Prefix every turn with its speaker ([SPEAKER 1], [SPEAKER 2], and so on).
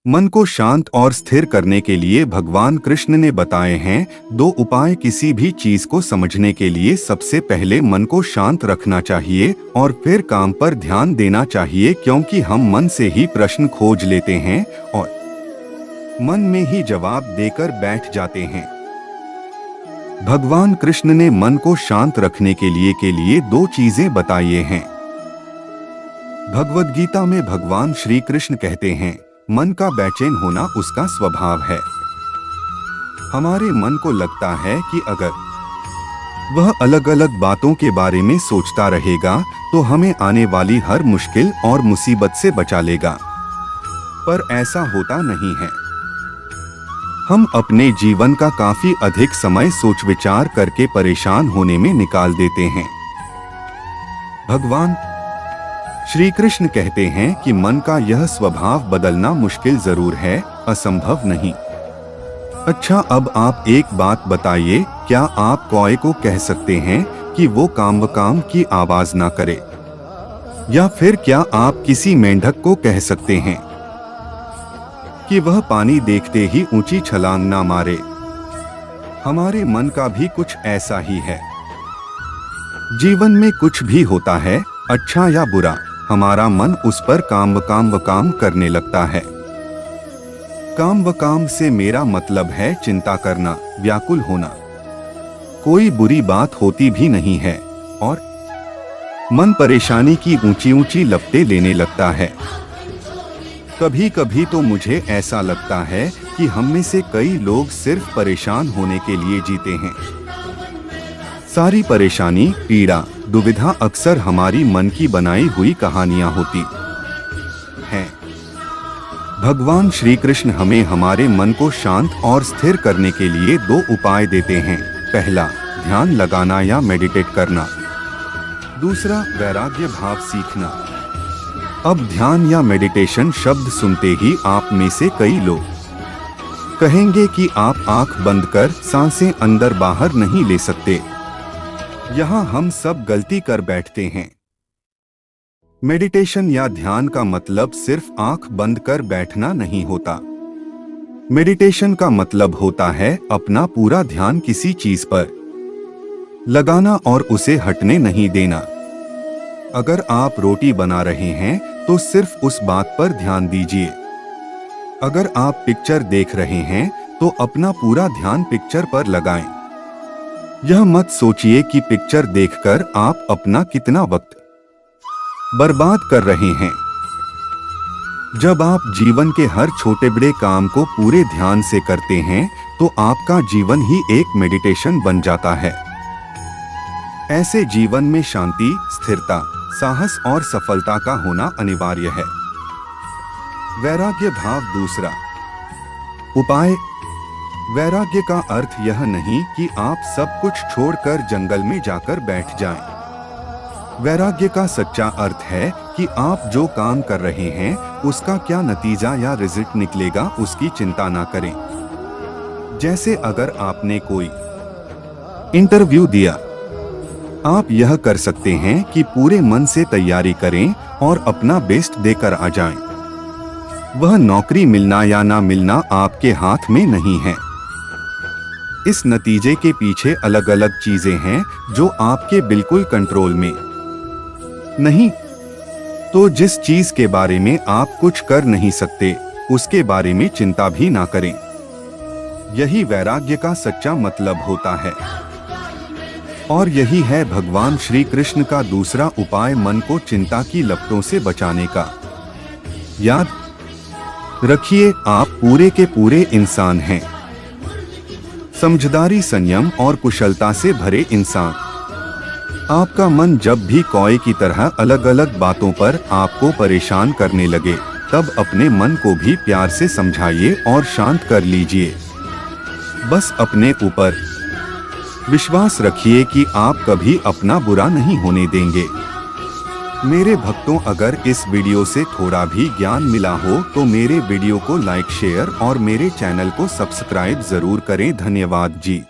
[SPEAKER 1] मन को शांत और स्थिर करने के लिए भगवान कृष्ण ने बताए हैं 2 उपाय। किसी भी चीज को समझने के लिए सबसे पहले मन को शांत रखना चाहिए और फिर काम पर ध्यान देना चाहिए, क्योंकि हम मन से ही प्रश्न खोज लेते हैं और मन में ही जवाब देकर बैठ जाते हैं। भगवान कृष्ण ने मन को शांत रखने के लिए 2 चीजें बताई हैं। भगवद गीता में भगवान श्री कृष्ण कहते हैं, मन का बेचैन होना उसका स्वभाव है। हमारे मन को लगता है कि अगर वह अलग अलग बातों के बारे में सोचता रहेगा तो हमें आने वाली हर मुश्किल और मुसीबत से बचा लेगा, पर ऐसा होता नहीं है। हम अपने जीवन का काफी अधिक समय सोच विचार करके परेशान होने में निकाल देते हैं। भगवान श्री कृष्ण कहते हैं कि मन का यह स्वभाव बदलना मुश्किल जरूर है, असंभव नहीं। अच्छा, अब आप एक बात बताइए, क्या आप कौए को कह सकते हैं कि वो काम की आवाज ना करे? या फिर क्या आप किसी मेंढक को कह सकते हैं कि वह पानी देखते ही ऊंची छलांग ना मारे? हमारे मन का भी कुछ ऐसा ही है। जीवन में कुछ भी होता है, अच्छा या बुरा, हमारा मन उस पर काम करने लगता है। काम से मेरा मतलब है चिंता करना, व्याकुल होना। कोई बुरी बात होती भी नहीं है और मन परेशानी की ऊंची ऊंची लपटें लेने लगता है। कभी कभी तो मुझे ऐसा लगता है कि हम में से कई लोग सिर्फ परेशान होने के लिए जीते हैं। सारी परेशानी, पीड़ा, दुविधा अक्सर हमारी मन की बनाई हुई कहानियां होती हैं। भगवान श्री कृष्ण हमें हमारे मन को शांत और स्थिर करने के लिए 2 उपाय देते हैं। पहला, ध्यान लगाना या मेडिटेट करना। दूसरा, वैराग्य भाव सीखना। अब ध्यान या मेडिटेशन शब्द सुनते ही आप में से कई लोग कहेंगे कि आप आंख बंद कर सांसें अंदर बाहर नहीं ले सकते। यहाँ हम सब गलती कर बैठते हैं। मेडिटेशन या ध्यान का मतलब सिर्फ आंख बंद कर बैठना नहीं होता। मेडिटेशन का मतलब होता है अपना पूरा ध्यान किसी चीज पर लगाना और उसे हटने नहीं देना। अगर आप रोटी बना रहे हैं तो सिर्फ उस बात पर ध्यान दीजिए। अगर आप पिक्चर देख रहे हैं तो अपना पूरा ध्यान पिक्चर पर लगाएं। यह मत सोचिए कि पिक्चर देखकर आप अपना कितना वक्त बर्बाद कर रहे हैं। जब आप जीवन के हर छोटे बड़े काम को पूरे ध्यान से करते हैं तो आपका जीवन ही एक मेडिटेशन बन जाता है। ऐसे जीवन में शांति, स्थिरता, साहस और सफलता का होना अनिवार्य है। वैराग्य भाव दूसरा उपाय। वैराग्य का अर्थ यह नहीं कि आप सब कुछ छोड़कर जंगल में जाकर बैठ जाएं। वैराग्य का सच्चा अर्थ है कि आप जो काम कर रहे हैं उसका क्या नतीजा या रिजल्ट निकलेगा उसकी चिंता ना करें। जैसे अगर आपने कोई इंटरव्यू दिया, आप यह कर सकते हैं कि पूरे मन से तैयारी करें और अपना बेस्ट देकर आ जाएं। वह नौकरी मिलना या ना मिलना आपके हाथ में नहीं है। इस नतीजे के पीछे अलग अलग चीजें हैं जो आपके बिल्कुल कंट्रोल में नहीं। तो जिस चीज के बारे में आप कुछ कर नहीं सकते उसके बारे में चिंता भी ना करें। यही वैराग्य का सच्चा मतलब होता है। और यही है भगवान श्री कृष्ण का दूसरा उपाय, मन को चिंता की लपटों से बचाने का। याद रखिए, आप पूरे के पूरे इंसान हैं। समझदारी, संयम और कुशलता से भरे इंसान। आपका मन जब भी कौए की तरह अलग अलग बातों पर आपको परेशान करने लगे, तब अपने मन को भी प्यार से समझाइए और शांत कर लीजिए। बस अपने ऊपर विश्वास रखिए कि आप कभी अपना बुरा नहीं होने देंगे। मेरे भक्तों, अगर इस वीडियो से थोड़ा भी ज्ञान मिला हो तो मेरे वीडियो को लाइक, शेयर और मेरे चैनल को सब्सक्राइब जरूर करें। धन्यवाद जी।